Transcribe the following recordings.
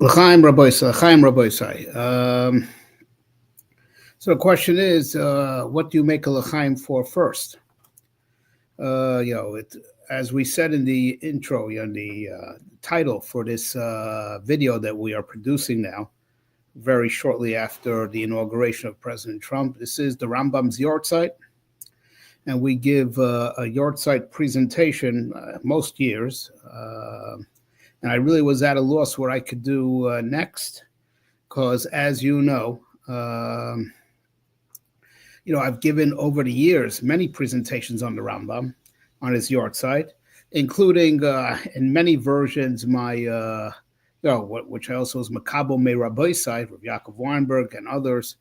L'chaim Rabbi Isai, Chaim Rabbi Isai. So the question is, what do you make a l'chaim for first? As we said in the intro, in the title for this video that we are producing now, very shortly after the inauguration of President Trump, this is the Rambam's Yahrtzeit, and we give a Yahrtzeit presentation most years. And I really was at a loss what I could do next, because as you know, I've given over the years many presentations on the Rambam, on his Yahrtzeit, including in many versions my, which I also was Makabo Me Rabbi side, Rav Yaakov Weinberg and others,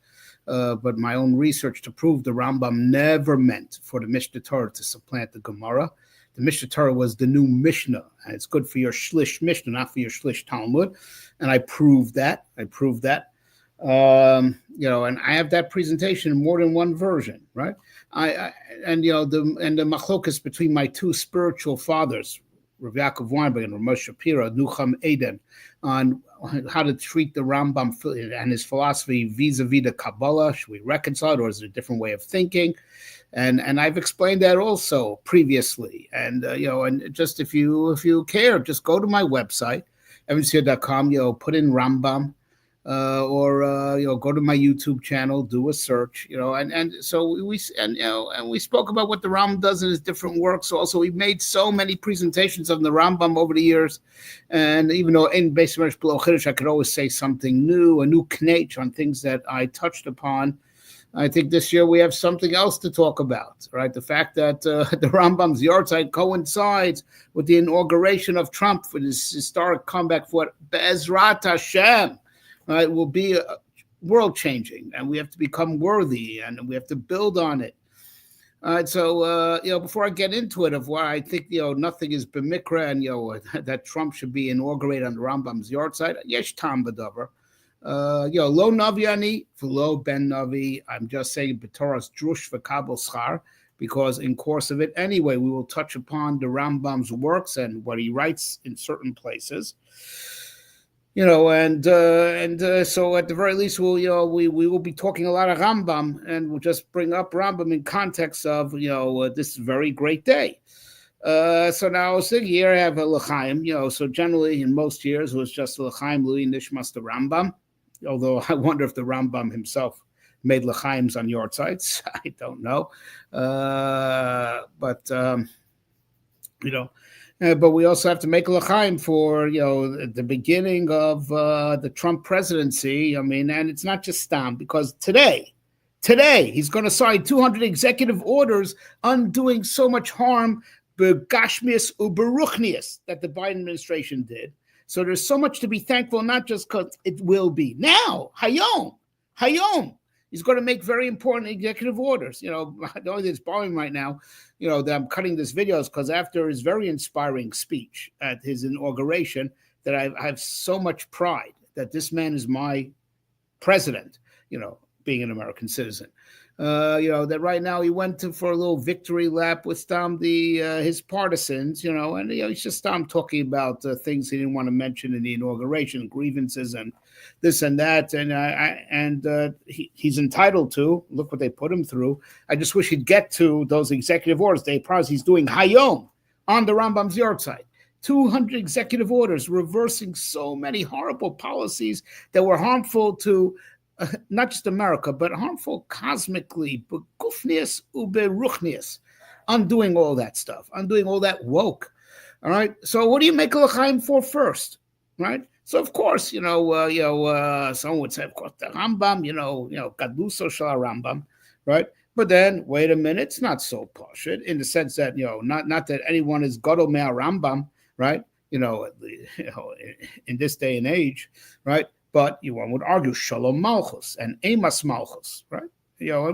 but my own research to prove the Rambam never meant for the Mishnah Torah to supplant the Gemara. The Mishnah Torah was the new Mishnah, and it's good for your Shlish Mishnah, not for your Shlish Talmud. And I proved that. And I have that presentation in more than one version, right? The machlokas between my two spiritual fathers, Rav Yaakov Weinberg and Rav Shapira, Nucham Eden, on how to treat the Rambam and his philosophy vis-a-vis the Kabbalah. Should we reconcile it, or is it a different way of thinking? And I've explained that also previously. And and just if you care, just go to my website, evanseer.com. Put in Rambam, or go to my YouTube channel, do a search. So we spoke about what the Rambam does in his different works. Also, we've made so many presentations on the Rambam over the years, and even though in Beis Medrash Below Chiddush, I could always say something new, a new knech on things that I touched upon. I think this year we have something else to talk about, right? The fact that the Rambam's Yahrtzeit coincides with the inauguration of Trump for this historic comeback for Be'ezrat Hashem, right, will be world-changing, and we have to become worthy, and we have to build on it. All right, so, before I get into it of why I think, nothing is b'mikra, and, that Trump should be inaugurated on the Rambam's Yahrtzeit, yesh tam b'davar. Lo Navi ani, v'lo ben Navi. I'm just saying b'Torah's drush v'kabel schar, because in course of it anyway, we will touch upon the Rambam's works and what he writes in certain places. So at the very least, we will be talking a lot of Rambam, and we'll just bring up Rambam in context of this very great day. So now I was thinking here I have a l'chaim. So generally in most years it was just a l'chaim lui nishmas the Rambam. Although I wonder if the Rambam himself made l'chaims on Yahrtzeits. I don't know. But we also have to make l'chaim for, the beginning of the Trump presidency. And it's not just Stam, because today, he's going to sign 200 executive orders undoing so much harm, begashmius uberuchnius, that the Biden administration did. So there's so much to be thankful, not just because it will be. Now, Hayom, he's going to make very important executive orders. The only thing that's bothering right now, that I'm cutting this video is because after his very inspiring speech at his inauguration, that I have so much pride that this man is my president, being an American citizen. That right now he went for a little victory lap with his partisans, and he's just talking about things he didn't want to mention in the inauguration, grievances and this and that, and he's entitled to. Look what they put him through. I just wish he'd get to those executive orders. They promise he's doing Hayom on the Rambam's Yahrtzeit. 200 executive orders reversing so many horrible policies that were harmful to not just America, but harmful cosmically, but gufnius uberuchnius, undoing all that stuff, undoing all that woke. All right. So what do you make a l'chaim for first? Right. So of course, someone would say, of course, the Rambam, Gadluso shel Rambam, right? But then wait a minute, it's not so pashut in the sense that not that anyone is gadol mea Rambam, right? In this day and age, right? But one would argue Shalom Malchus and Amos Malchus, right?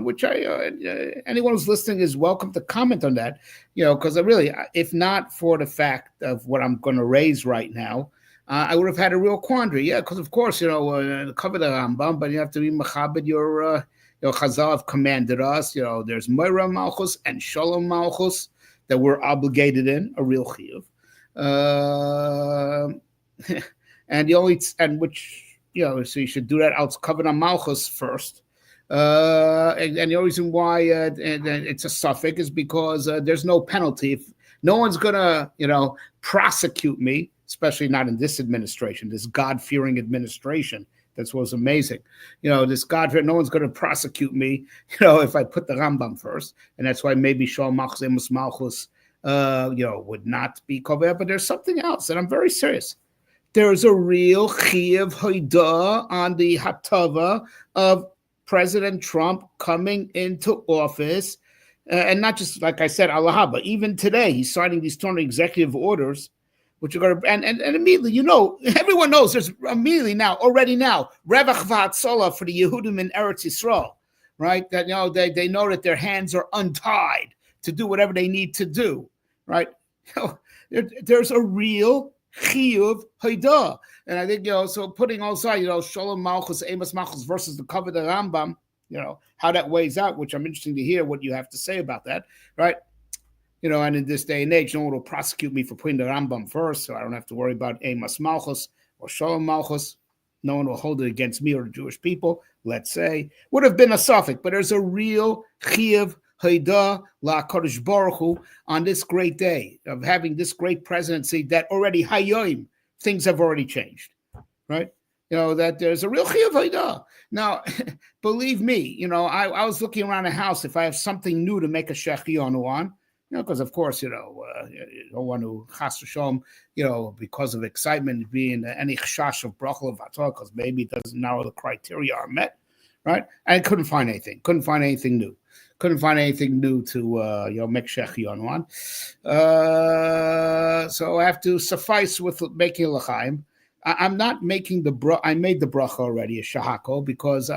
Which anyone who's listening is welcome to comment on that, because I really, if not for the fact of what I'm going to raise right now, I would have had a real quandary. Yeah, because of course, cover the Rambam, but you have to be machabed your Chazal have commanded us. There's Moira Malchus and Shalom Malchus that we're obligated in, a real chiyuv. and which so you should do that out covered on Malchus first. And the only reason why it's a suffix is because there's no penalty. If no one's gonna, prosecute me, especially not in this administration, this God-fearing administration. That was amazing. This God-fearing, no one's going to prosecute me, if I put the Rambam first. And that's why maybe Shalom Malchus, Amos Malchus, would not be covered. But there's something else, and I'm very serious. There's a real chiyuv haidah on the hatava of President Trump coming into office. And not just, like I said, Allah, but even today, he's signing these 200 executive orders, which are going to, and immediately, everyone knows there's immediately already now, Revach v'hatzola for the Yehudim in Eretz Yisrael, right? That, they know that their hands are untied to do whatever they need to do, right? There's a real chiyuv haidah. And I think, so putting all aside, Shalom Malchus, Amos Malchus versus the cover of the Rambam, how that weighs out, which I'm interested to hear what you have to say about that, right? And in this day and age, no one will prosecute me for putting the Rambam first, so I don't have to worry about Amos Malchus or Shalom Malchus. No one will hold it against me or the Jewish people, let's say. Would have been a suffix, but there's a real chiyuv haidah la Kodesh Baruch Hu on this great day of having this great presidency that already hayoim, things have already changed, right? That there's a real chiyuv haidah. Now, believe me, I was looking around the house if I have something new to make a shechionu on, because of course, you don't want to chas v'shalom, because of excitement being any chash of bracha of vatah, because maybe it doesn't know the criteria are met, right? And I couldn't find anything new to make shechionu on. So I have to suffice with making l'chaim. I'm not making I made the bracha already, a shahako, because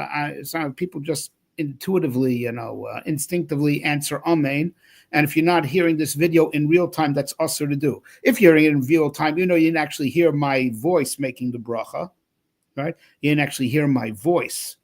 people just intuitively, instinctively answer amen. And if you're not hearing this video in real time, that's also to do. If you're hearing it in real time, you didn't actually hear my voice making the bracha, right? You didn't actually hear my voice,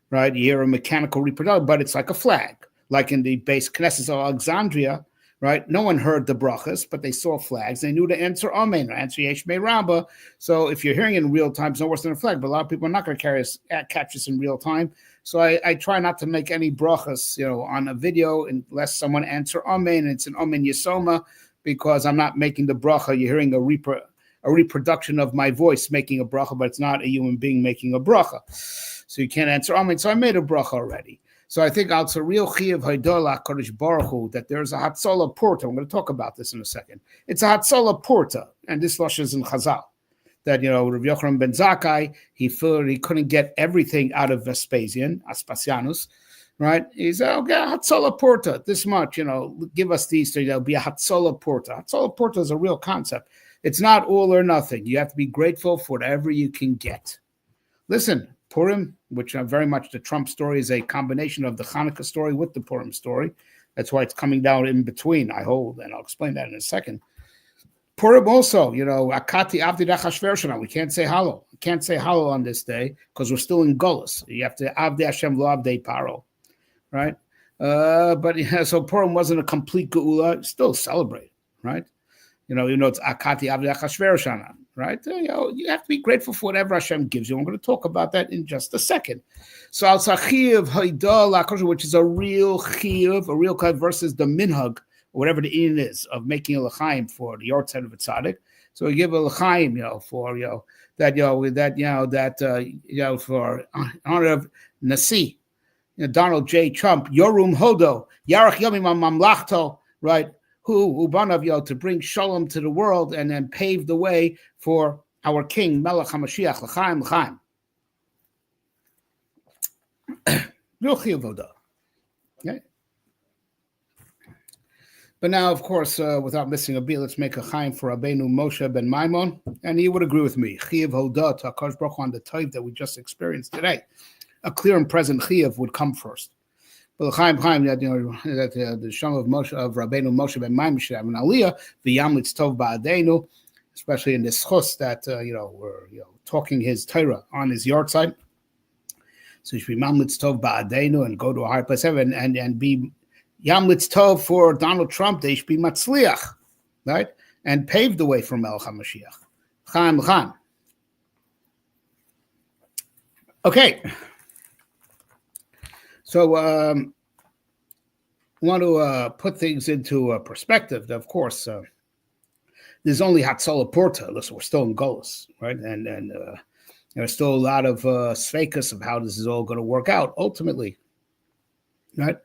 right? You hear a mechanical reproduction, but it's like a flag, like in the base Knesset of Alexandria, right? No one heard the brachas, but they saw flags. They knew to answer amen, or answer yesh mei rabba. So if you're hearing it in real time, it's no worse than a flag. But a lot of people are not going to catch this in real time. So I try not to make any brachas, on a video unless someone answer amen, and it's an amen yisoma, because I'm not making the bracha. You're hearing a reproduction of my voice making a bracha, but it's not a human being making a bracha. So you can't answer amen. So I made a bracha already. So I think it's a real chiyuv haidah Kodesh Baruch Hu that there's a hatzola porta. I'm going to talk about this in a second. It's a hatzola porta, and this lush is in Chazal. That, Rav Yochanan ben Zakkai, he couldn't get everything out of Aspasianus, right? He said, okay, hatzola porta, this much, give us these, so there'll be a hatzola porta. Hatzola porta is a real concept. It's not all or nothing. You have to be grateful for whatever you can get. Listen, Purim, which very much the Trump story is a combination of the Hanukkah story with the Purim story. That's why it's coming down in between, I hold, and I'll explain that in a second. Purim also, Akati Avdi Dachashvershana. We can't say Hallel. We can't say Hallel on this day because we're still in Golus. You have to Avdi Hashem Lo Avdei Paro, right? So Purim wasn't a complete Geula. Still celebrate, right? Even though it's Akati Avdi Dachashvershana, right? You have to be grateful for whatever Hashem gives you. I'm going to talk about that in just a second. So Al Sachiv Haidah Lakosh, which is a real Chiv, a real Chiv versus the Minhag, whatever the in is of making a l'chaim for the Yahrtzeit of a tzaddik. So we give a l'chaim, for for honor of Nasi, Donald J. Trump, Yorum Hodo, Yarach Yomim Mamlachto, right? Who ubanav to bring shalom to the world and then pave the way for our King Melech HaMashiach l'chaim l'chaim. Real chiyuv. Okay. But now, of course, without missing a beat, let's make a chaim for Rabbeinu Moshe ben Maimon, and he would agree with me. Chiyuv hodah to HaKadosh Baruch Hu on the Teves that we just experienced today. A clear and present chiyuv would come first. But the chaim that the shalom of Moshe of Rabbeinu Moshe ben Maimon should have an aliyah v'yamlitz tov ba'adeinu, especially in this chus that we're talking his Torah on his Yahrtzeit. So you should be mamlitz tov ba'adeinu and go to a higher place and be Yamlitz Tov for Donald Trump, they should be Matzliach, right? And pave the way for Melech HaMashiach. Chaim Chaim. Okay. So want to put things into perspective. Of course, there's only Hatzalah Porta. Listen, we're still in Golos, right? And there's still a lot of svekas of how this is all going to work out ultimately, right?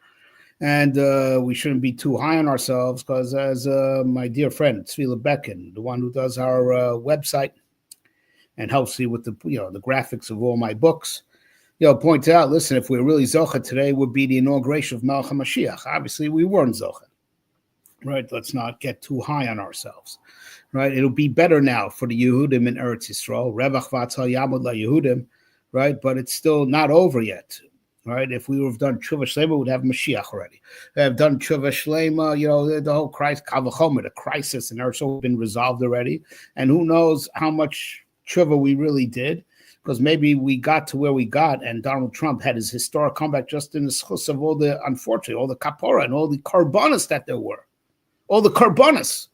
And we shouldn't be too high on ourselves because, as my dear friend Tzvila Becken, the one who does our website and helps me with the the graphics of all my books, point out, listen, if we're really Zocha, today would be the inauguration of Melech HaMashiach. Obviously, we weren't Zocha, right? Let's not get too high on ourselves, right? It'll be better now for the Yehudim in Eretz Yisrael, Revach Vatzal Yamud La Yehudim, right? But it's still not over yet, right? If we would have done Tshuva Shlema, we'd have Mashiach already. We have done Tshuva Shlema, the whole crisis, Kavachomer, the crisis in Eretz Yisrael has been resolved already. And who knows how much Tshuva we really did, because maybe we got to where we got and Donald Trump had his historic comeback just in the schus of all the, unfortunately, all the kapora and all the karbonas that there were. All the karbonas,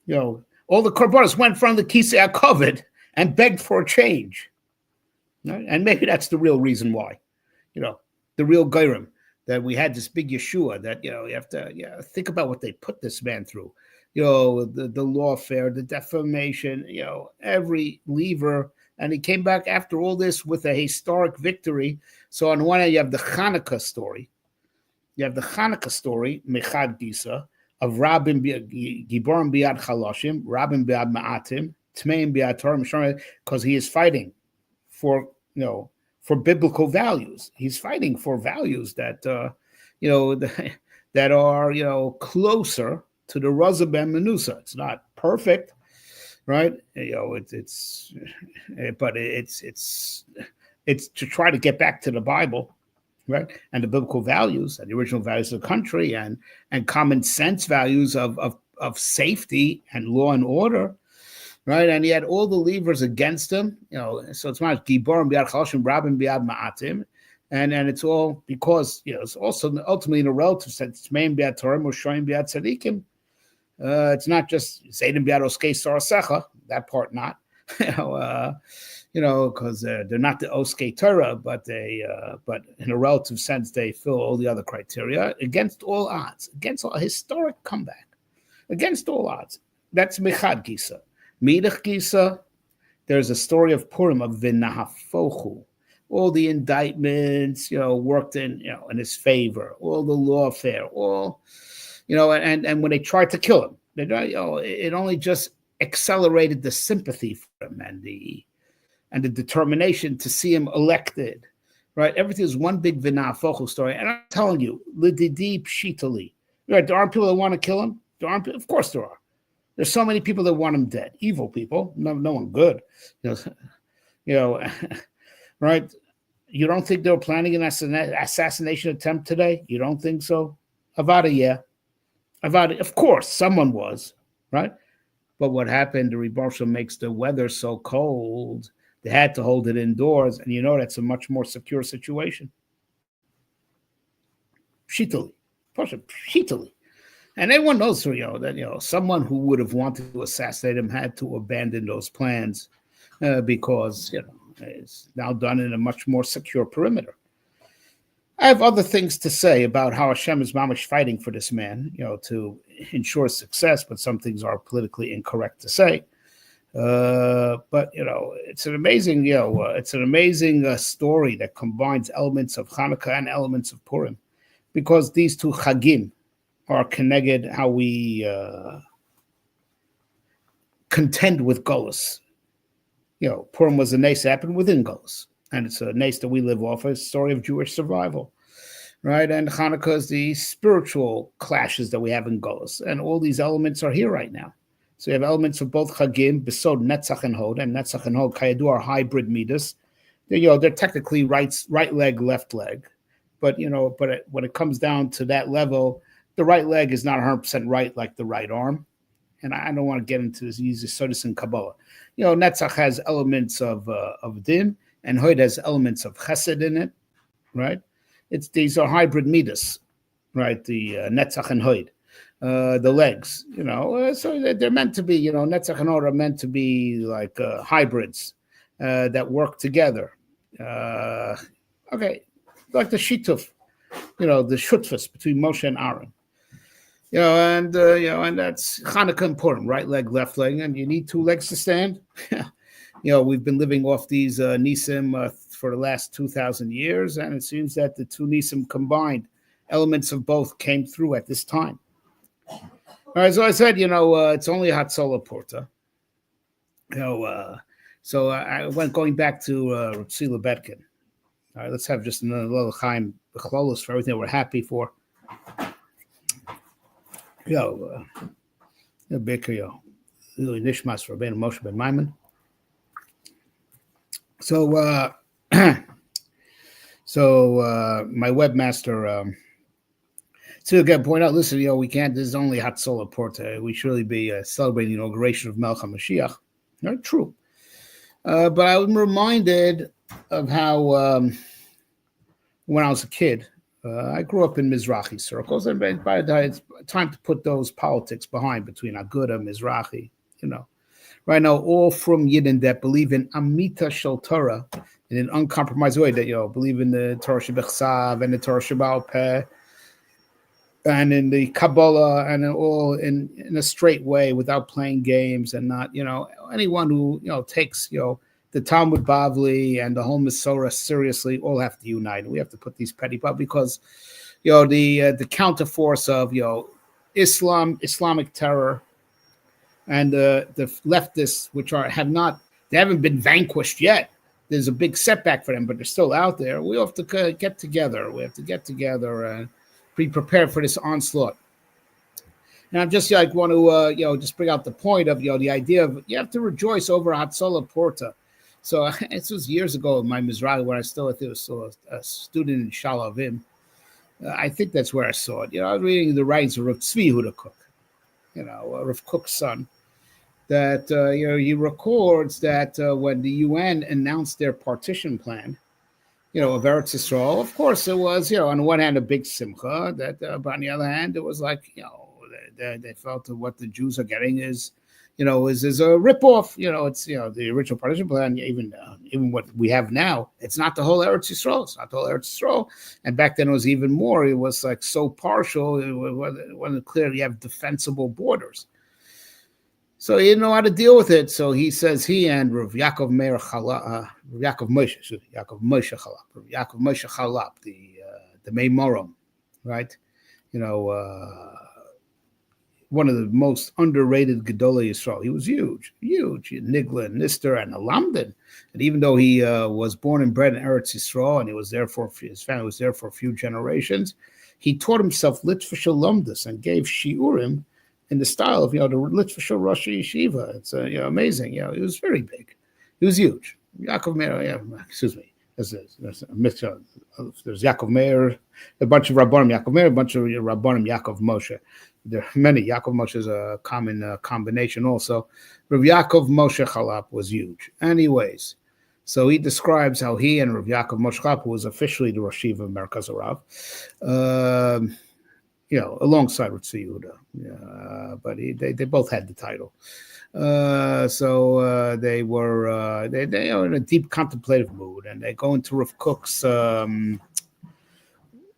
all the karbonas went from the Kisei HaKoved and begged for a change. Right? And maybe that's the real reason why, the real Geirim, that we had this big Yeshua that, you have to think about what they put this man through. The lawfare, the defamation, every lever. And he came back after all this with a historic victory. So on one hand, you have the Hanukkah story. You have the Hanukkah story, Mechad Gisa, of Rabim Giborim Biad Chaloshim, Rabim Biad Ma'atim, Tmeim Biad Torah, because he is fighting for, for biblical values. He's fighting for values that, that are, closer to the Razabem Menusa. It's not perfect, right? It's to try to get back to the Bible, right? And the biblical values and the original values of the country and common sense values of safety and law and order, right? And he had all the levers against him, so it's not Giborim Biad Chaloshim, Rabim Biad Ma'atim. And it's all because, it's also ultimately in a relative sense, Tmeim Biad Torah, Moshoim Biad Tzadikim. It's not just Zaydim Biad Oskei Sarasecha, that part not, because they're not the Oskei Torah, but but in a relative sense, they fill all the other criteria against all odds, against a historic comeback, against all odds. That's Mechad Gisa. Midach Gisa, there's a story of Purim of V'nahafochu. All the indictments, worked in in his favor, all the lawfare, all, and when they tried to kill him, it only just accelerated the sympathy for him and the determination to see him elected, right? Everything is one big V'nahafochu story. And I'm telling you, L'didi Pshitali, right? There aren't people that want to kill him. Of course there are. There's so many people that want him dead. Evil people, no one good, right? You don't think they were planning an assassination attempt today? You don't think so? Avada, yeah. Avada, of course, someone was, right? But what happened, the Rebbe makes the weather so cold, they had to hold it indoors, and that's a much more secure situation. Pshitali. And everyone knows, that, someone who would have wanted to assassinate him had to abandon those plans because, it's now done in a much more secure perimeter. I have other things to say about how Hashem is mamish fighting for this man, to ensure success, but some things are politically incorrect to say. But it's an amazing, story that combines elements of Hanukkah and elements of Purim, because these two Chagim are connected how we contend with Golus. Purim was a nace that happened within Golus, and it's a nace that we live off, a story of Jewish survival, right? And Hanukkah is the spiritual clashes that we have in Golus, and all these elements are here right now. So you have elements of both Chagim, Besod, Netzach, and Hod, and Netzach and Hod, Kayadu, are hybrid midas. They're technically right leg, left leg, but when it comes down to that level, the right leg is not 100% right like the right arm. And I don't want to get into this, use Sodus and Kabbalah. Netzach has elements of Din, and Hod has elements of Chesed in it, right? These are hybrid midas, right? The Netzach and Hod, the legs, so they're meant to be, Netzach and Hod are meant to be like hybrids that work together. Okay, like the shituf, the shutfus between Moshe and Aaron. And that's Hanukkah important, right leg, left leg, and you need two legs to stand. We've been living off these nisim for the last 2,000 years, and it seems that the two nisim combined elements of both came through at this time. All right, so I said, it's only a Hatzola Porta. So I went going back to Tzila Betkin. All right, let's have just another little Chaim B'chlolos for everything we're happy for. Baker, Nishmas for Ben Moshe Ben Maimon. So, my webmaster, so again, point out, listen, we can't, this is only Hatzola Porta. We should really be celebrating the inauguration of Melech HaMashiach. Not true. But I'm reminded of how, when I was a kid, I grew up in Mizrahi circles, and by the time it's time to put those politics behind between Aguda, Mizrahi, right now, all from Yidden that believe in Amita Shel Torah in an uncompromised way, that believe in the Torah Shebechsav and the Torah Sheba'al Peh and in the Kabbalah, and all in a straight way without playing games, and not anyone who takes the Talmud Bavli and the whole Masorah seriously all have to unite. We have to put these petty because the counterforce of Islamic terror and the leftists, which they haven't been vanquished yet. There's a big setback for them, but they're still out there. We have to get together. We have to get together and be prepared for this onslaught. And I'm just want to just bring out the point of the idea of you have to rejoice over Hatzola Porta. So this was years ago in my Mizrahi, when I still was a student in Shalavim. I think that's where I saw it. I was reading the writings of Rav Tzvi Yehuda Kook, Rav Kook's son, that he records that when the UN announced their partition plan, of Eretz Yisrael, of course it was, on the one hand a big simcha, but on the other hand it was like, they felt that what the Jews are getting is a ripoff. It's the original partition plan. Even what we have now, it's not the whole Eretz Yisrael. It's not the whole Eretz Yisrael. And back then it was even more. It was like so partial. It wasn't clear you have defensible borders. So he didn't know how to deal with it. So he says he and Rav Yaakov Meir Chalap, Yaakov Moshe Chalap, the Meimorim, right? One of the most underrated Gedolei Yisrael. He was huge, Nigla and Nister and Alamdin. And even though he was born and bred in Eretz Yisrael, and his family was there for a few generations, he taught himself Litvish Alumdus and gave Shiurim in the style of the Litvish Rosh Yeshiva. It's amazing. He was very big. He was huge. Yaakov Meir, excuse me. There's Yaakov Meir, a bunch of Rabbanim Yaakov Meir, a bunch of Rabbanim Yaakov Moshe. There are many. Yaakov Moshe is a common combination also. Rav Yaakov Moshe Chalap was huge. Anyways, so he describes how he and Rav Yaakov Moshe Chalap, who was officially the Rosh Yeshiva of Merkaz Harav, alongside with Yehuda. But they both had the title. So they were they are in a deep contemplative mood, and they go into Rav Kook's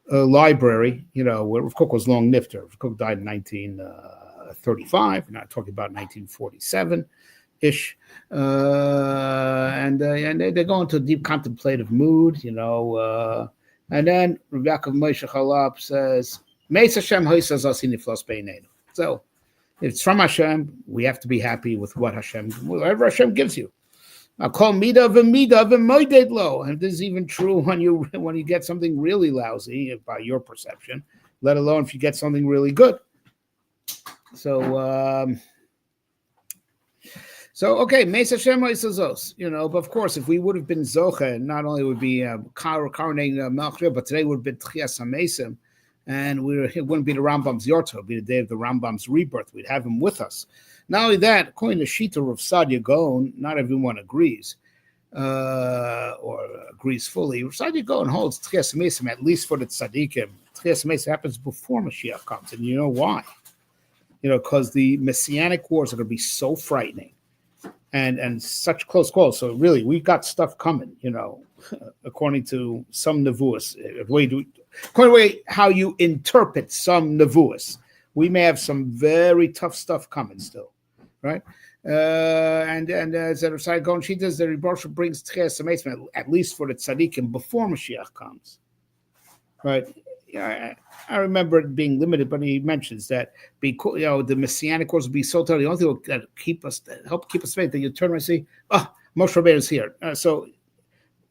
library, where Rav Kook was long nifter. Rav Kook died in 1935. We're not talking about 1947-ish. And they go into a deep contemplative mood, and then Rav Yaakov Moshe Chalap says, Meis Hashem hoisas asi niflos beinenu. So if it's from Hashem, we have to be happy with whatever Hashem gives you. I'll call mida v'moided lo. And this is even true when you get something really lousy by your perception, let alone if you get something really good. So okay, Meis Hashem hoisazos, but of course, if we would have been zoche, not only would be coronating Melch, but today would have been Tchias HaMesim. And it wouldn't be the Rambam's Yahrtzeit, it would be the day of the Rambam's rebirth. We'd have him with us. Not only that, according to Shita Rav Sadia Gaon, not everyone agrees or agrees fully. Rav Sadia Gaon holds Tchias HaMesim, at least for the tzaddikim. Tchias HaMesim happens before Mashiach comes, and you know why? Because the Messianic wars are going to be so frightening and such close calls. So really, we got stuff coming, according to some nevuos. According to way how you interpret some nevuos, we may have some very tough stuff coming still, right? And as the Rasai Gon, she does the Rebbe brings Teves at least for the tzaddikim before Mashiach comes, right? I remember it being limited, but he mentions that because the messianic course will be so tough. The only thing that help keep us faith that you turn around and say, Moshe Rabbeinu is here. So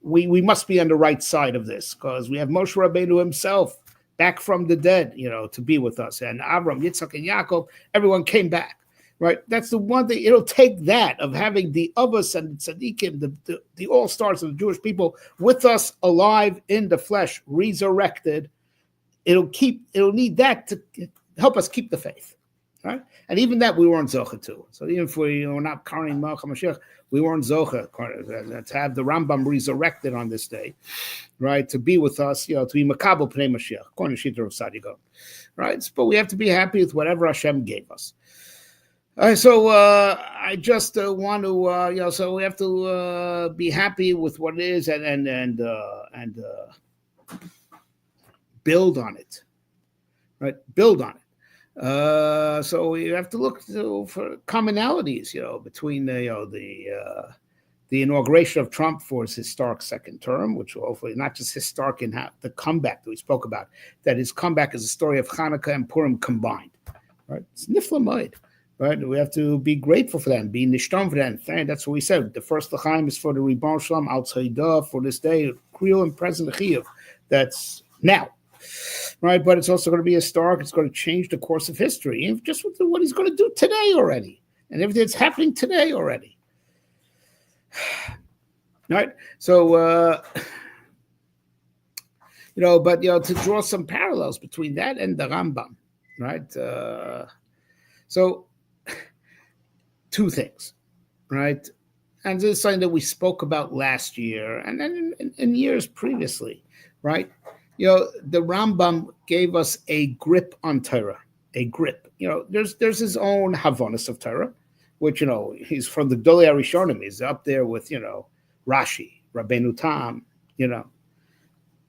we must be on the right side of this because we have Moshe Rabbeinu himself back from the dead, to be with us, and Avram, Yitzchak, and Yaakov, everyone came back. Right, that's the one thing. It'll take that of having the Avos and tzaddikim, the all stars of the Jewish people, with us alive in the flesh, resurrected. It'll need that to help us keep the faith, right? And even that we weren't zocha to. So even if we were not carrying Malach HaMashiach, we weren't zocha to have the Rambam resurrected on this day, right? To be with us, to be makabel pnei Mashiach, according to Shita of Sadigon, right? But we have to be happy with whatever Hashem gave us. So I just want to, so we have to be happy with what it is and build on it, right? Build on it. So we have to look for commonalities, between the inauguration of Trump for his historic second term, which will hopefully not just historic in the comeback that we spoke about, that his comeback is a story of Hanukkah and Purim combined, right? It's nifla moed. Right, we have to be grateful for that and be nishtam for that. And that's what we said. The first l'chaim is for the Ribbon Shalom outside for this day, real and present chiyuv. That's now, right? But it's also going to be historic. It's going to change the course of history, and just with what he's going to do today already, and everything that's happening today already. Right. So, but to draw some parallels between that and the Rambam, right? So. Two things, right? And this is something that we spoke about last year and then in years previously, right? The Rambam gave us a grip on Torah, a grip. There's his own Havonis of Torah, which, he's from the Gdolei Arishonim. He's up there with, Rashi, Rabbeinu Tam,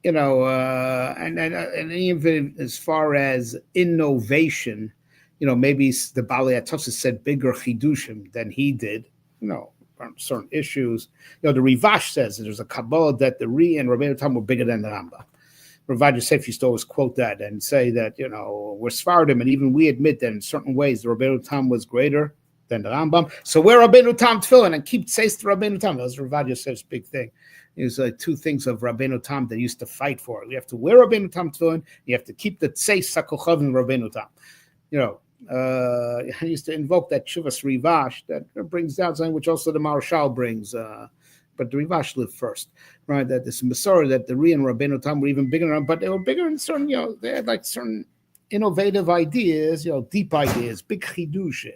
and even as far as innovation, maybe the Balei HaTosfos said bigger chidushim than he did, on certain issues. The Rivash says that there's a Kabbalah that the Ri and Rabbeinu Tam were bigger than the Rambam. Rav Yosef used to always quote that and say that, we're Sfardim, and even we admit that in certain ways the Rabbeinu Tam was greater than the Rambam. So wear Rabbeinu Tam tefillin and keep tzeis to Rabbeinu Tam. That was Rav Yosef's big thing. It was two things of Rabbeinu Tam that used to fight for. You have to wear Rabbeinu Tam tefillin. You have to keep the tzeis sakochav in Rabbeinu Tam. I used to invoke that Shuvas Rivash that brings down something which also the Maharshal brings, but the Rivash lived first, right? That this Masorah that the Ri and Rabbeinu Tam were even bigger, but they were bigger in certain, they had like certain innovative ideas, deep ideas, big chidush.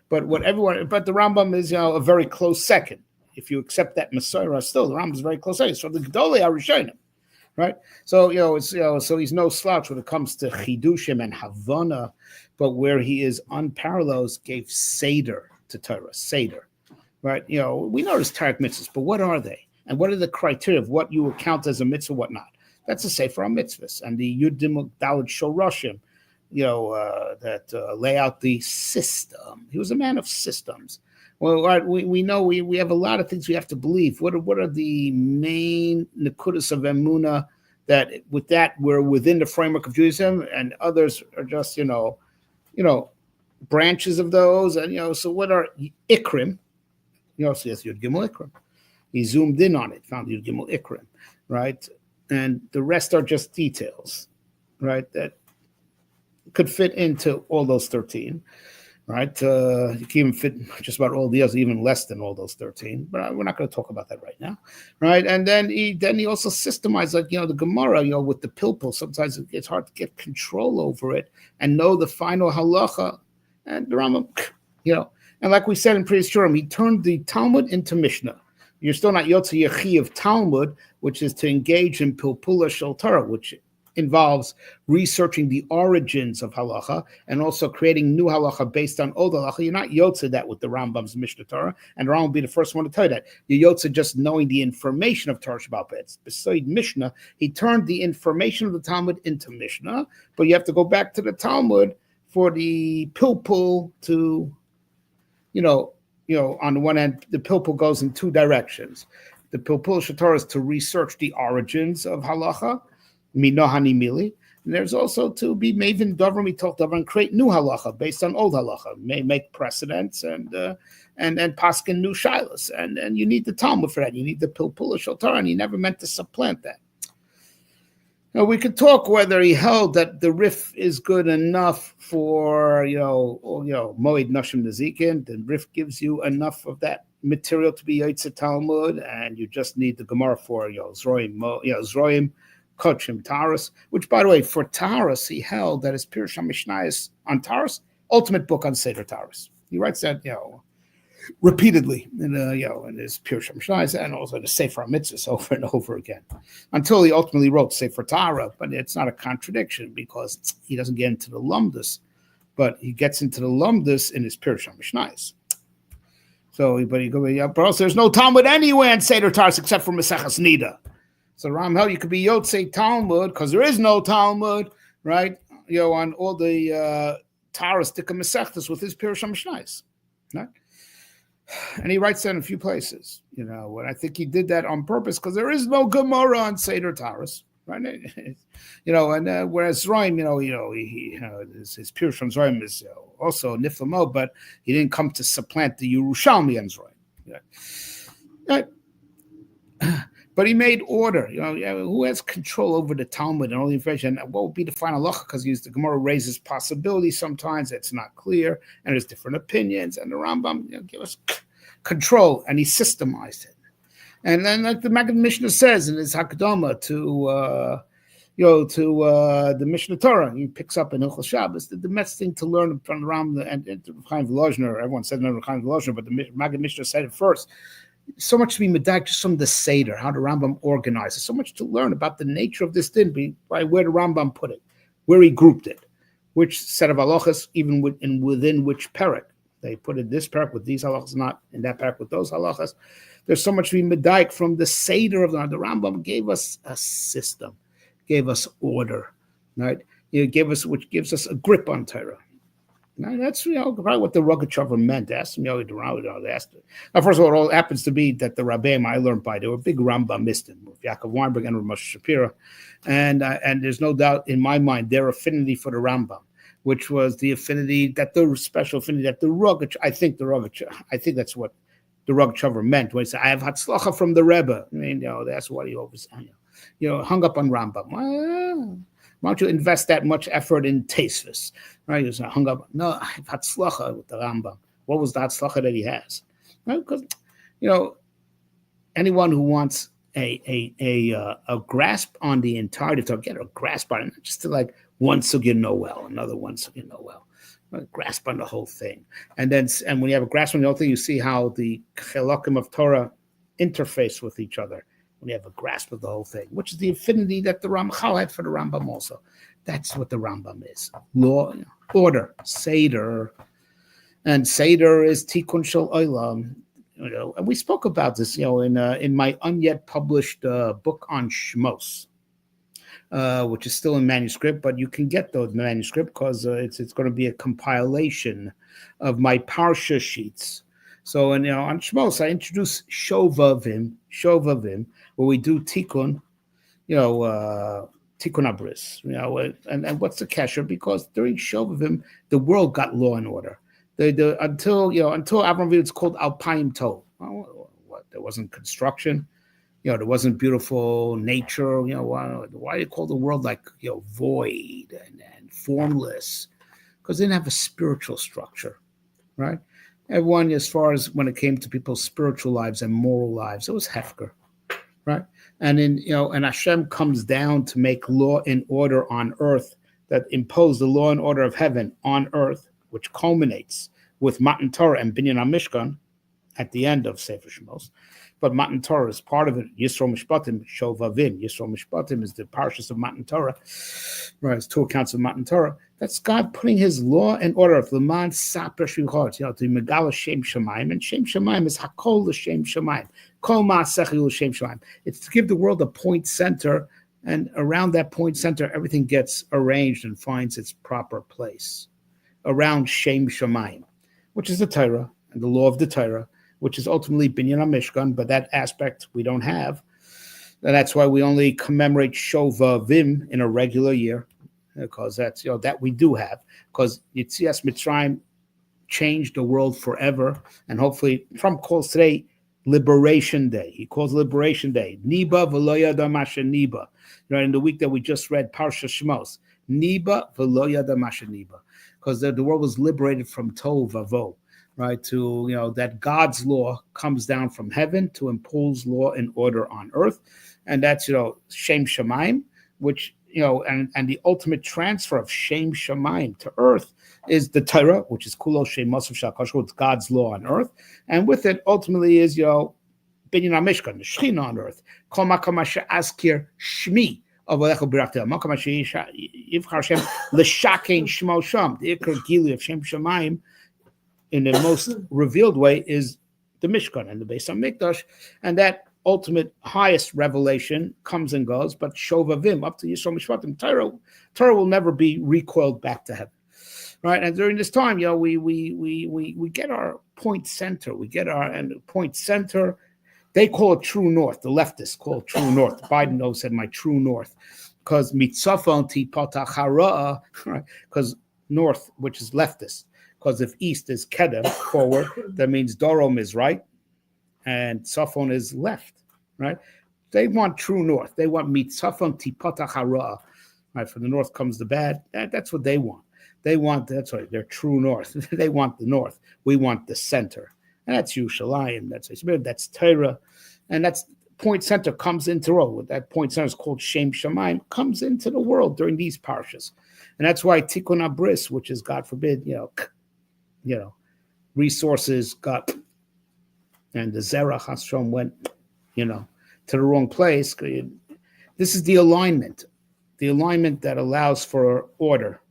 But the Rambam is, a very close second. If you accept that Masorah, still the Rambam is very close second. So the Gdolei Arishonim. Right, so so he's no slouch when it comes to chidushim and havana, but where he is unparalleled, gave seder to Torah, seder, right? We know there's Torah mitzvahs, but what are they, and what are the criteria of what you would count as a mitzvah, what not? That's a sefer on mitzvahs, and the Yudim Daled Shoroshim, that lay out the system. He was a man of systems. Well, we know we have a lot of things we have to believe. What are the main nekudas of emunah that with that we're within the framework of Judaism, and others are just branches of those. And so what are ikrim? So yes, Yud Gimel Ikrim. He zoomed in on it, found Yud Gimel Ikrim, right? And the rest are just details, right? That could fit into all those 13. Right, you can even fit just about all the others, even less than all those 13. But we're not going to talk about that right now, right? And then he also systemized, like the Gemara, with the pilpul. Sometimes it's hard to get control over it and know the final halacha. And the Rambam, and like we said in previous shurim, he turned the Talmud into Mishnah. You're still not Yotze Yechi of Talmud, which is to engage in pilpula shel Torah, which involves researching the origins of halacha and also creating new halacha based on old halacha, you're not yotze that with the Rambam's Mishnah Torah, and the Rambam will be the first one to tell you that. You're yotze just knowing the information of Torah Shabbat B'etz. Beside Mishnah, he turned the information of the Talmud into Mishnah, but you have to go back to the Talmud for the pilpul to, on the one hand, the pilpul goes in two directions. The pilpul shator is to research the origins of halacha, minohani mili. And there's also to be maven davar mitoch davar and create new halacha based on old halacha, may make precedents and paskin new shilas. And you need the Talmud for that. You need the pilpul shator, and he never meant to supplant that. Now we could talk whether he held that the Rif is good enough for Moed Nashim Nezikin. The Rif gives you enough of that material to be Yahrtzeit Talmud, and you just need the Gemara for Zroim, Kochim, Taurus. Which, by the way, for Taurus, he held that his Pirush HaMishnayos on Taurus, ultimate book on Seder Taurus. He writes that repeatedly in his Pirush HaMishnayos and also the Sefer HaMitzvos over and over again, until he ultimately wrote Sefer Torah. But it's not a contradiction because he doesn't get into the lumdus, but he gets into the lumdus in his Pirush HaMishnayos. So, but also there's no Talmud anywhere in Seder Taurus except for Maseches Nida. So Ramhel, you could be Yahrtzeit Talmud because there is no Talmud, right? On all the Taurus Dika Masechtas with his Pirush HaMishnayos, right? And he writes that in a few places, and I think he did that on purpose because there is no Gemara on Seder Taurus, right? And whereas Zroim, his Pirush from Zroim is also Niflamo, but he didn't come to supplant the Yerushalmi and Zroim. Right? But he made order. Who has control over the Talmud and all the information? And what would be the final halacha? Because the Gemara raises possibilities sometimes it's not clear, and there's different opinions. And the Rambam give us control, and he systemized it. And then, like the Maggid Mishnah says in his Hakdama to the Mishnah Torah, he picks up in Hilchos Shabbos the best thing to learn from the Rambam and Chaim Volozhiner. Everyone said no to Chaim Volozhiner, but the Maggid Mishnah said it first. So much to be medak just from the Seder, how the Rambam organizes. So much to learn about the nature of this din, by where the Rambam put it, where he grouped it, which set of halachas, even within which parak. They put in this parak with these halachas, not in that parak with those halachas. There's so much to be medak from the Seder of the Rambam gave us a system, gave us order, right? Which gives us a grip on Torah. Now, that's probably what the Rogachover meant. Ask him, Now, first of all, it all happens to be that the Rabbeim I learned by, they were big Rambamistim, Yaakov Weinberg and Ramesh Shapira, and there's no doubt in my mind their affinity for the Rambam, which was the affinity that the special affinity that the Rogachover. I think that's what the Rogachover meant when he said, "I have hatzlacha from the Rebbe." That's what he always hung up on Rambam. Well, why don't you invest that much effort in Teves? Right? He hung up. No, I have hatzlacha with the Rambam. What was the hatzlacha that he has? Right? Because anyone who wants a grasp on the entirety of Torah, get a grasp on it, not just to like one sugya know well, another one sugya know well. Right? Grasp on the whole thing, and when you have a grasp on the whole thing, you see how the chelokim of Torah interface with each other. When you have a grasp of the whole thing, which is the affinity that the Ramchal had for the Rambam also. That's what the Rambam is. Law, order, Seder. And Seder is Tikkun Shel Olam. And we spoke about this, in my unyet published book on Shmos, which is still in manuscript, but you can get those manuscript because it's going to be a compilation of my Parsha sheets. So, on Shmos, I introduce Shovavim, where we do Tikkun, Tikkun Abris, and what's the kasher? Because during Shovavim, the world got law and order. Until Avram Avinu, it's called Alpayim Tov. There wasn't construction, there wasn't beautiful nature. Why do you call the world like void and formless? Because they didn't have a spiritual structure, right? Everyone, as far as when it came to people's spiritual lives and moral lives, it was hefker, right? And and Hashem comes down to make law and order on earth that impose the law and order of heaven on earth, which culminates with Matan Torah and Binyan HaMishkan, at the end of Sefer Shemos. But Matan Torah is part of it. Yisro Mishpatim, Shovavim. Yisro Mishpatim is the parshas of Matan Torah. Right, it's 2 accounts of Matan Torah. That's God putting His law and order of Leman Saper Shvichot, to Megala Shem Shemaim, and Shem Shemaim is Hakol L'Shem Shemaim, Kol Ma'asech L'Shem Shemaim. It's to give the world a point center, and around that point center, everything gets arranged and finds its proper place. Around Shem Shemaim, which is the Torah and the law of the Torah, which is ultimately Binyan HaMishkan, but that aspect we don't have. And that's why we only commemorate Shovavim in a regular year, because that's, that we do have. Because Yetzias Mitzrayim changed the world forever, and hopefully Trump calls today Liberation Day. He calls Liberation Day. Niba v'lo yada masha niba. In the week that we just read, Parsha Shemos. Niba v'lo yada masha niba. Because the world was liberated from Tohu Vavo. Right, to, that God's law comes down from heaven to impose law and order on earth. And that's, Shem Shemaim, which, and the ultimate transfer of Shem Shemaim to earth is the Torah, which is Kulo Shem Mosav Shakash, it's God's law on earth. And with it, ultimately, is, Binyan HaMishkan, the Shechina on earth. Kol makom asher azkir shmi. Makom asher yivchar Hashem l'shakein shmo sham. The Ikar Gili of Shem Shemaim, in the most revealed way, is the Mishkan and the Beis HaMikdash, and that ultimate highest revelation comes and goes, but Shovavim, up to Yisro Mishpatim, Torah will never be recoiled back to heaven, right? And during this time, we get our point center, point center. They call it true north. The leftists call it true north. Biden said my true north, because mitzafon tipatach hara, right? Because north, which is leftist. Because if east is kedem, forward, that means Dorom is right, and Safon is left, right? They want true north. They want mitzafon tipatach hara, right? From the north comes the bad. That's what they want. That's right. They're true north. They want the north. We want the center, and that's Yerushalayim. That's Torah, and that's point center comes into the world. That point center is called Shem Shemaim, comes into the world during these parshas, and that's why Tikkun Abris, which is God forbid, resources got, and the Zerach Hashem went, to the wrong place. This is the alignment that allows for order,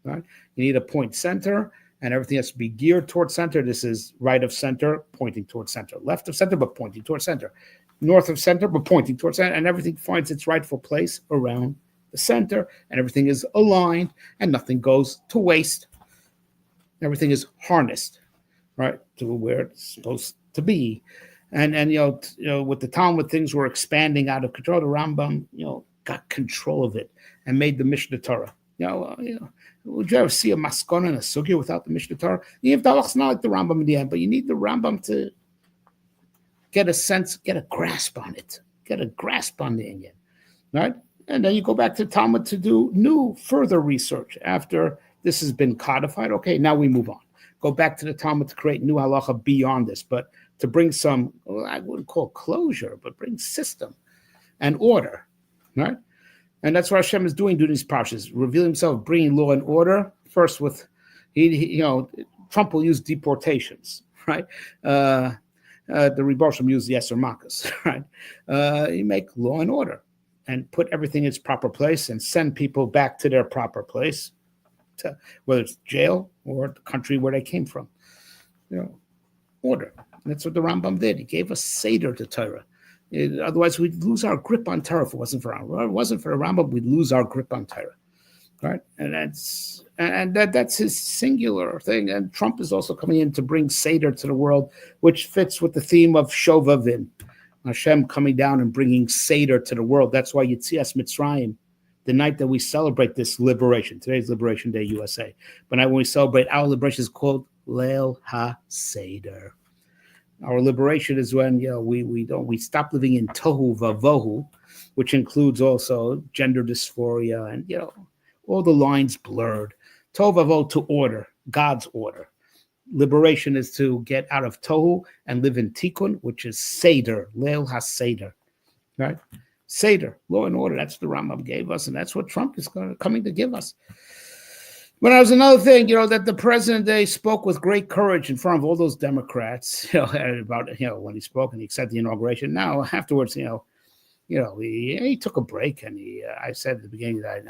right? You need a point center, and everything has to be geared towards center. This is right of center, pointing towards center. Left of center, but pointing towards center. North of center, but pointing towards center. And everything finds its rightful place around the center, and everything is aligned, and nothing goes to waste. Everything is harnessed, right, to where it's supposed to be. And with the Talmud, things were expanding out of control. The Rambam, got control of it and made the Mishnah Torah. Would you ever see a maskana and a sugya without the Mishnah Torah? If the halach's not like the Rambam in the end, but you need the Rambam to get a sense, get a grasp on it, get a grasp on the Inyan, right? And then you go back to Talmud to do new, further research after this has been codified. Okay, now we move on. Go back to the Talmud to create new halacha beyond this, but to bring some, I wouldn't call closure, but bring system and order, right? And that's what Hashem is doing these parshas, revealing Himself, bringing law and order. First with, Trump will use deportations, right? The Rebbe use Yeser Makas, right? You make law and order and put everything in its proper place and send people back to their proper place, whether it's jail or the country where they came from. Order. And that's what the Rambam did. He gave us Seder to Torah. Otherwise, we'd lose our grip on Torah if it wasn't for Rambam. If it wasn't for the Rambam, we'd lose our grip on Torah. Right? And that's his singular thing. And Trump is also coming in to bring Seder to the world, which fits with the theme of Shovavim. Hashem coming down and bringing Seder to the world. That's why Yetzias Mitzrayim, the night that we celebrate this liberation. Today's Liberation Day, USA. But when we celebrate our liberation, is called Leil HaSeder. Our liberation is when we stop living in tohu vavohu, which includes also gender dysphoria and all the lines blurred. Tohu vavohu, to order, God's order. Liberation is to get out of tohu and live in tikkun, which is seder, leil haseder, right? Seder, law and order. That's what the Rambam gave us, and that's what Trump is coming to give us. But there was another thing, that the president, they spoke with great courage in front of all those Democrats, about, when he spoke and he accepted the inauguration. Now, afterwards, he took a break, and I said at the beginning that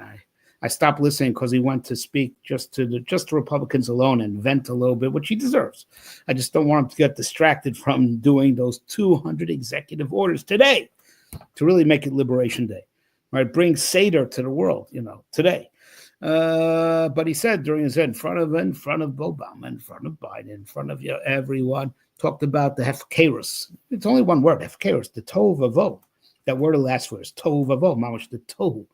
I stopped listening because he went to speak just to Republicans alone and vent a little bit, which he deserves. I just don't want him to get distracted from doing those 200 executive orders today to really make it Liberation Day, right? Bring Seder to the world, today. But he said during his in front of Obama, in front of Biden, in front of everyone, talked about the hefkerus. It's only one word, hefkerus, the tohu vavohu. That word, the last word is tohu vavohu. Mamash, the tohu,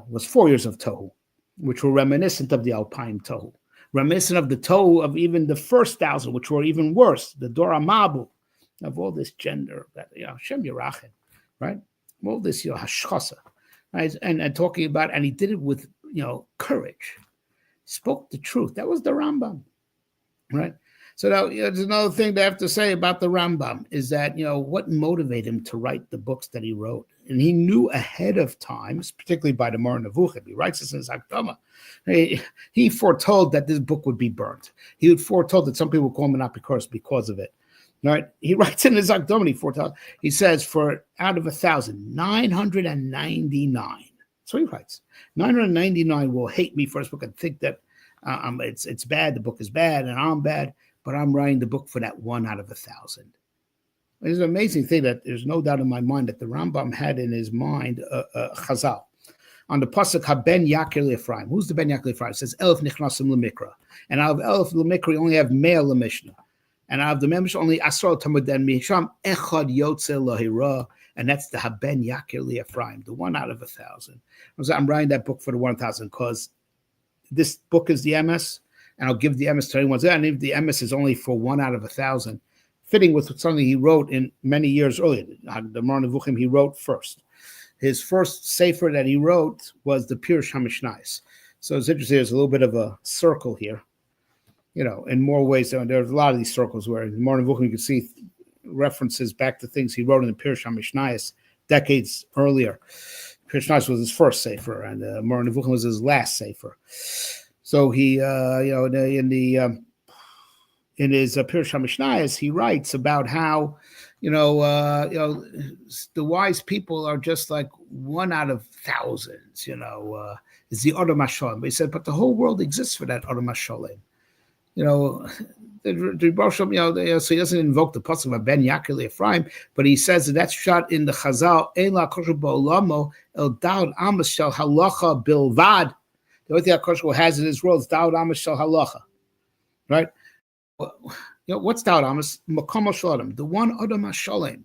was 4 years of tohu, which were reminiscent of the Alpine tohu, reminiscent of the tohu of even the first 1,000, which were even worse, the Dor Mabu, of all this gender, that Shem Yerachem, right? All this hashchasa, right? And talking about, and he did it with courage, spoke the truth. That was the Rambam, right? So now, there's another thing they have to say about the Rambam is that, what motivated him to write the books that he wrote. And he knew ahead of time, particularly by the Moreh Nevuchim, he writes this in his Hakdama. He foretold that this book would be burnt. He had foretold that some people would call him an apikoros because of it. Right? He writes in his Hakdama, he says, for out of 1,000, 999. So he writes, 999 will hate me for this book and think that it's bad, the book is bad, and I'm bad, but I'm writing the book for that 1 out of 1,000. It's an amazing thing that there's no doubt in my mind that the Rambam had in his mind Chazal. On the pasuk Haben Yakir Ephraim. Who's the Ben Yakir Ephraim? It says Elf Nichnasim Lemikra. And out of Elf Lemikra, you only have Mea Lemishnah. And out of the Memishnah, only Asral Tamuden Misham Echad Yotze Lahira. And that's the Haben Yakir Ephraim, the 1 out of 1,000. I'm writing that book for the 1,000 because this book is the MS, and I'll give the MS to anyone. And if the MS is only for 1 out of 1,000, fitting with something he wrote in many years earlier. The Moreh Nevuchim he wrote first. His first sefer that he wrote was the Pirush HaMishnayos. So it's interesting. There's a little bit of a circle here. In more ways, there's a lot of these circles where in the Moreh Nevuchim you can see references back to things he wrote in the Pirush HaMishnayos decades earlier. Pirush HaMishnayos was his first sefer, and Moreh Nevuchim was his last sefer. So he, in his Pirush HaMishnayos, he writes about how, the wise people are just like 1 out of thousands. It's the Adam HaSholem. But he said, but the whole world exists for that Adam HaSholem. So he doesn't invoke the pasuk of Ben Yakir Ephraim, but he says that's shot in the Chazal. Ein la'akosher ba'olamo el daud amos shel halacha bilvad. The only thing HaKadosh has in his world is daud amos shel halacha, right? What's daud amos? Makom shalom, the one Adam HaSholem.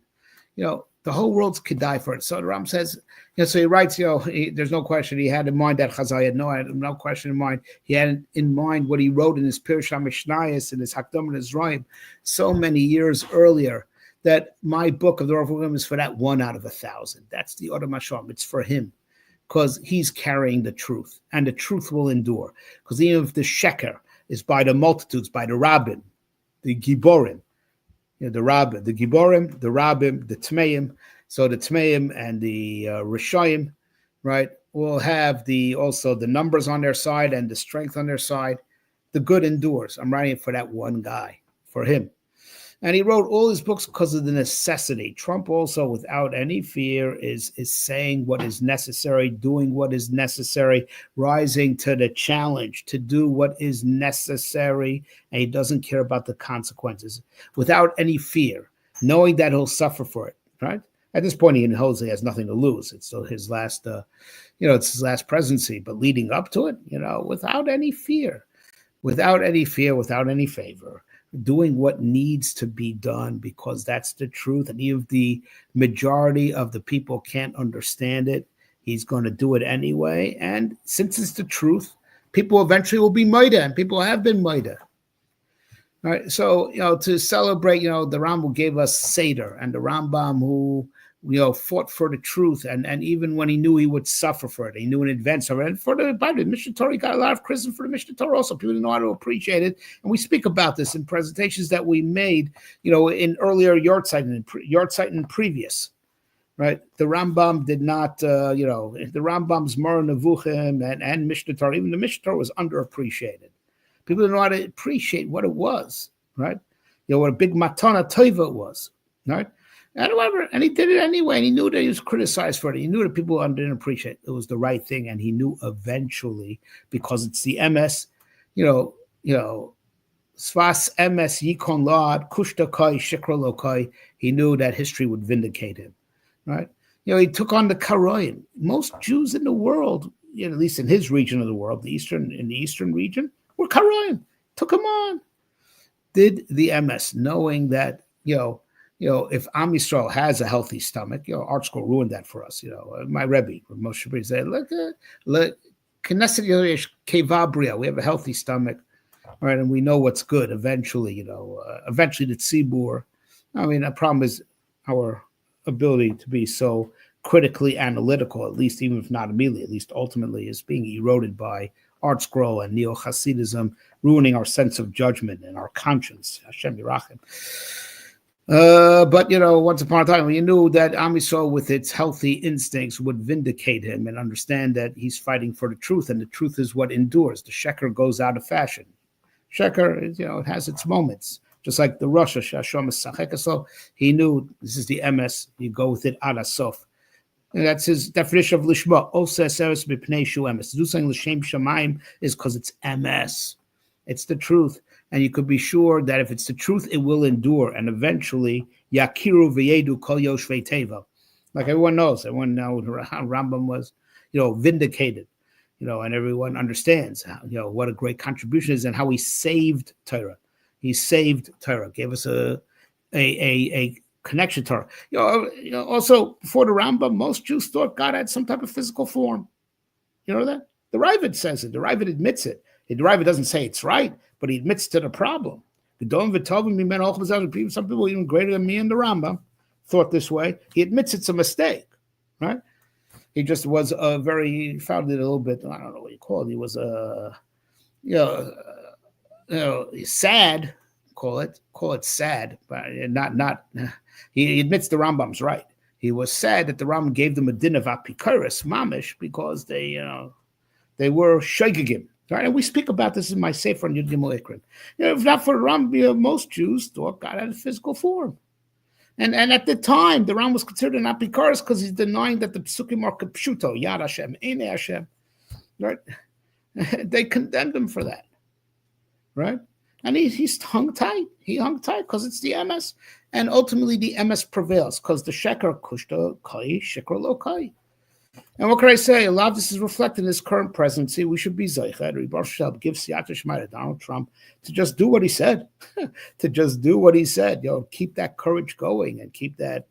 The whole world could die for it. So the Ram says, so he writes, there's no question he had in mind that Chazal. He had no question in mind. He had in mind what he wrote in his Pirush HaMishnayos, in his Hakdama and his Rayim, so many years earlier, that my book of the Rav is for that 1 out of 1,000. That's the Adam HaSholem. It's for him, because he's carrying the truth, and the truth will endure. Because even if the sheker is by the multitudes, by the rabbim, the giborim, the Rabbim, the Giborim, the Rabbim, the Tmeim. So the Tmeim and the Rishayim, right, will have also the numbers on their side and the strength on their side. The good endures. I'm writing for that one guy, for him. And he wrote all his books because of the necessity. Trump also, without any fear, is saying what is necessary, doing what is necessary, rising to the challenge to do what is necessary, and he doesn't care about the consequences, without any fear, knowing that he'll suffer for it, right? At this point, he knows he has nothing to lose. It's still his last, it's his last presidency, but leading up to it, without any fear, without any favor, doing what needs to be done because that's the truth. And even if the majority of the people can't understand it, he's going to do it anyway. And since it's the truth, people eventually will be moida, and people have been moida. All right. So, to celebrate, the Rambam gave us Seder, and the Rambam who, fought for the truth. And even when he knew he would suffer for it, he knew in advance of it. And for the Bible, Mishnah Torah, he got a lot of criticism for the Mishnah Torah also. People didn't know how to appreciate it. And we speak about this in presentations that we made, in earlier Yahrtzeit and previous. right? The Rambam did not, the Rambam's Moreh Nevuchim and Mishnah Torah, even the Mishnah Torah was underappreciated. People didn't know how to appreciate what it was, right? What a big matana tova it was, right? And however, and he did it anyway, and he knew that he was criticized for it. He knew that people didn't appreciate it was the right thing, and he knew eventually, because it's the MS, Svas MS Yikon Lad, Kushta Kai, Shikra Lokai, he knew that history would vindicate him, right? He took on the Karoyan. Most Jews in the world, at least in his region of the world, the eastern region, were Karoyan. Took him on. Did the MS, knowing that, if Am Yisrael has a healthy stomach, Art School ruined that for us. My Rebbe, Moshe Bri, said, look, Knesset Yoresh Kevabria, we have a healthy stomach, right? And we know what's good eventually, eventually the tzibur. The problem is our ability to be so critically analytical, at least even if not immediately, at least ultimately, is being eroded by Art Scroll and Neo-Hasidism, ruining our sense of judgment and our conscience. Hashem Yirachim. But once upon a time, you knew that Am Yisrael, with its healthy instincts, would vindicate him and understand that he's fighting for the truth, and the truth is what endures. The sheker goes out of fashion. Sheker, it has its moments, just like the Rosh Hashanah Sacheka. So he knew this is the MS. You go with it ad asof. And that's his definition of lishma. Osa eseres b'pnei shu MS. To do something l'shem shamayim is because it's MS. It's the truth. And you could be sure that if it's the truth, it will endure. And eventually, yakiru v'yedu kol yoshvei teva. Like everyone knows how Rambam was, vindicated, and everyone understands how, what a great contribution is and how he saved Torah. He saved Torah, gave us a connection to Torah. Also, before the Rambam, most Jews thought God had some type of physical form. You know that? The Ravid says it. The Ravid admits it. The Ravid doesn't say it's right, but he admits to the problem. Some people even greater than me and the Rambam thought this way. He admits it's a mistake, right? He just was he found it a little bit, I don't know what you call it. He was sad, call it sad, but not. He admits the Rambam's right. He was sad that the Rambam gave them a din of apikoros mamish because they were shegigim. Right? And we speak about this in my Sefer on Yud Gimel Ikrim. If not for the Rambam, most Jews thought God had a physical form. And at the time, the Rambam was considered an apikoros because he's denying that the psukim are kepshuto, Yad Hashem, Eine Hashem. Right? They condemned him for that. Right? And he's hung tight. He hung tight because it's the MS. And ultimately, the MS prevails because the sheker kushta kai, sheker lo kai. And what can I say? A lot of this is reflected in his current presidency. We should be Zayched. Ribar Shel give Siyata Shema to Donald Trump to just do what he said. To just do what he said. Keep that courage going and keep that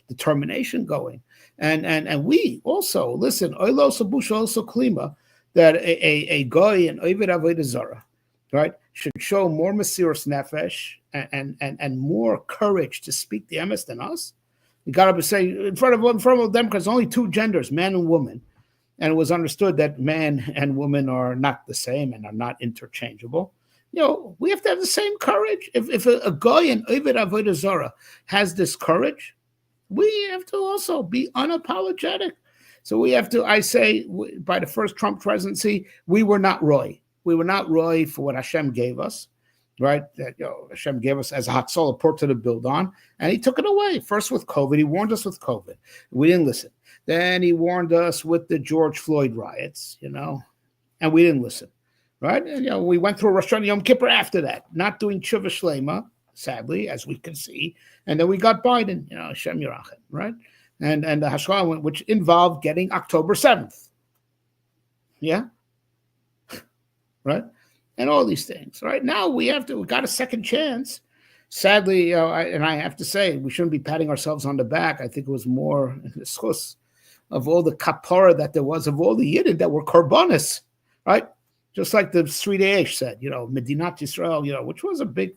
determination going. And we also, listen, Oilo Sabusha also Klima, that a guy in Ovid Avodah Zarah, right, should show more Mesiras Nefesh and more courage to speak the emes than us. You got to say in front of Democrats, only two genders, man and woman, and it was understood that man and woman are not the same and are not interchangeable. We have to have the same courage. If a guy in Ovid Avodah Zarah has this courage, we have to also be unapologetic. So we have to. I say, by the first Trump presidency, we were not Roy. We were not Roy for what Hashem gave us. Right, that Hashem gave us as a Hatzol, a port to build on, and he took it away. First with COVID, he warned us with COVID. We didn't listen. Then he warned us with the George Floyd riots, and we didn't listen. Right, and we went through Rosh Hashanah Yom Kippur after that, not doing Tshuva Shlema, sadly, as we can see, and then we got Biden, Hashem Yirachim, right, and the Hashkalah, which involved getting October 7th. Yeah, right. And all these things, right? Now we got a second chance. Sadly, I have to say, we shouldn't be patting ourselves on the back. I think it was more in the schus of all the kapara that there was, of all the yidden that were korbanos, right? Just like the Sri Deesh said, Medinat Yisrael, which was a big,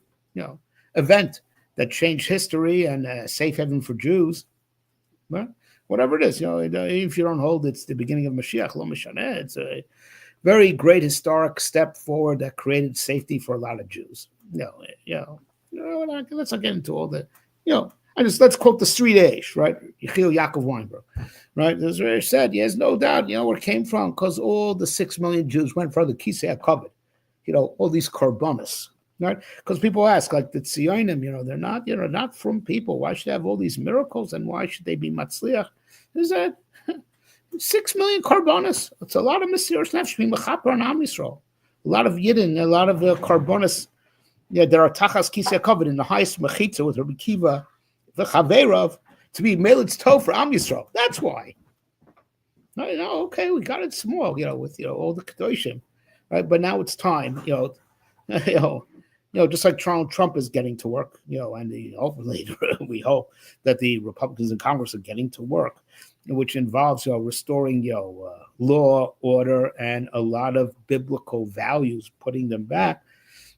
event that changed history and safe haven for Jews. But whatever it is, if you don't hold it's the beginning of Mashiach, lo mishaneh, it's a very great historic step forward that created safety for a lot of Jews. Let's not get into all the, let's quote the Street Age, right? Yechiel Yaakov Weinberg, right? This is where he said, yes, no doubt, where it came from, because all the 6 million Jews went for the Kisei HaKavod, all these korbanos, right? Because people ask, like the Tzionim, they're not, not from people. Why should they have all these miracles, and why should they be matzliach? Is that 6 million korbanos? It's a lot of Mesiras Nefesh being mechaper on Am Yisrael. A lot of Yidden, a lot of the korbanos. There are tachas kisei covered in the highest mechitza with Rabbi Kiva, the Chaverov, to be melitz tov for Am Yisrael. That's why. Okay, we got it small, with all the kedoshim, right? But now it's time, just like Trump is getting to work, and hopefully we hope that the Republicans in Congress are getting to work, which involves restoring law, order, and a lot of biblical values, putting them back.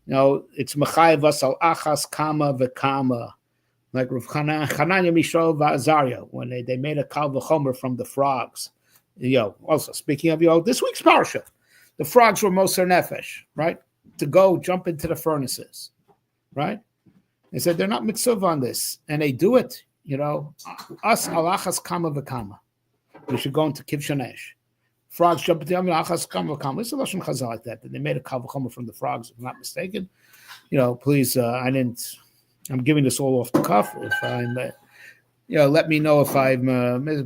It's mechayev us al achas kama v'kama, like Rav Chananya Mishael v'Azariah, when they made a kal v'chomer from the frogs. Also speaking of this week's parsha, the frogs were Moser Nefesh, right? To go jump into the furnaces, right? They said they're not mitzvah on this, and they do it. Us al achas kama v'kama. We should go into Kivshanesh. Frogs jump into the achas kama v'kama. It's a lashon chazal like that. They made a kal v'chomer from the frogs, if I'm not mistaken. Please, I'm giving this all off the cuff. If I'm, let me know if I'm,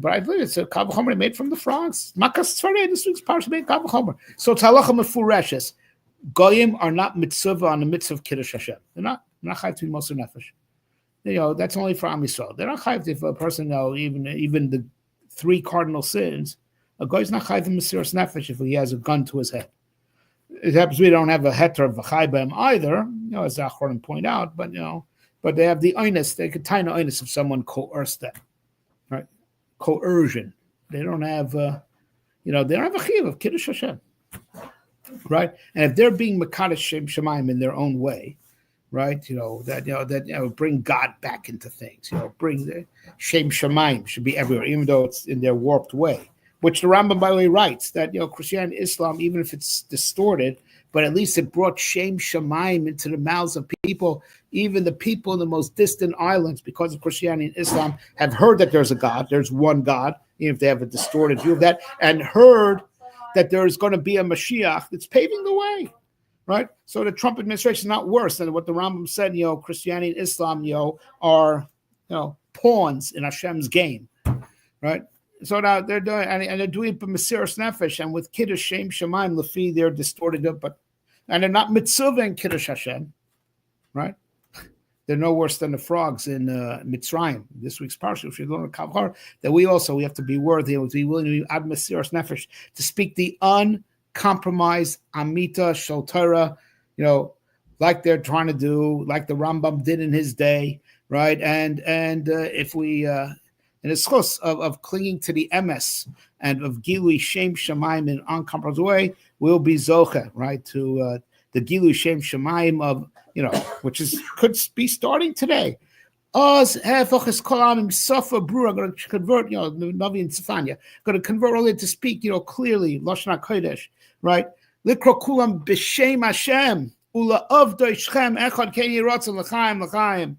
but I believe it's a kal v'chomer made from the frogs. Makas tzvarei, this week's parsha made kal v'chomer. So it's halacha mefureshes. Goyim are not mitzvah on the mitzvah of Kiddush Hashem. They're not chayav to be Moser Nefesh. That's only for Am Yisrael. They're not chayav if a person, even the 3 cardinal sins. A guy's not chayav in Mesiras Nefesh if he has a gun to his head. It happens we don't have a heter of v'chai b'hem either, as the Achronim point out, but they have the onus. They could tie the onus if someone coerced them, right? Coercion. They don't have, they don't have a chiyuv of Kiddush Hashem, right? And if they're being mekadosh Shem Shemaim in their own way, right? That bring God back into things. Bring the Shem Shemaim should be everywhere, even though it's in their warped way. Which the Rambam, by the way, writes that Christianity, Islam, even if it's distorted, but at least it brought Shem Shemaim into the mouths of people. Even the people in the most distant islands, because of Christianity and Islam, have heard that there's a God. There's one God, even if they have a distorted view of that, and heard that there's going to be a Mashiach that's paving the way, right? So the Trump administration is not worse than what the Rambam said. Christianity and Islam, are pawns in Hashem's game, right? So now they're doing, and they're doing it for Mesiras Nefesh, and with Kiddush Shem Shemaim Lefi, they're distorted it, and they're not mitzvah in Kiddush Hashem, right? They're no worse than the frogs in Mitzrayim. This week's parsha, if you learn a kavchar, that we have to be worthy and to be willing to add Mesiras Nefesh to speak the uncompromised Amita Shel Torah, like they're trying to do, like the Rambam did in his day, right? And if we and it's close of clinging to the emes and of Gilui Shem Shemaim in an uncompromised way, will be Zocha, right? To the Gilui Shem Shemaim of, which could be starting today. Oz Hefachis Kolam Sofa Brewer going to convert, Navi and Sefania, going to convert all to speak, clearly, Lashon HaKodesh, right? Likro Kulam B'Shem Hashem, Ula Avdoi Shchem Echad Ken Yiratzon L'chaim L'chaim.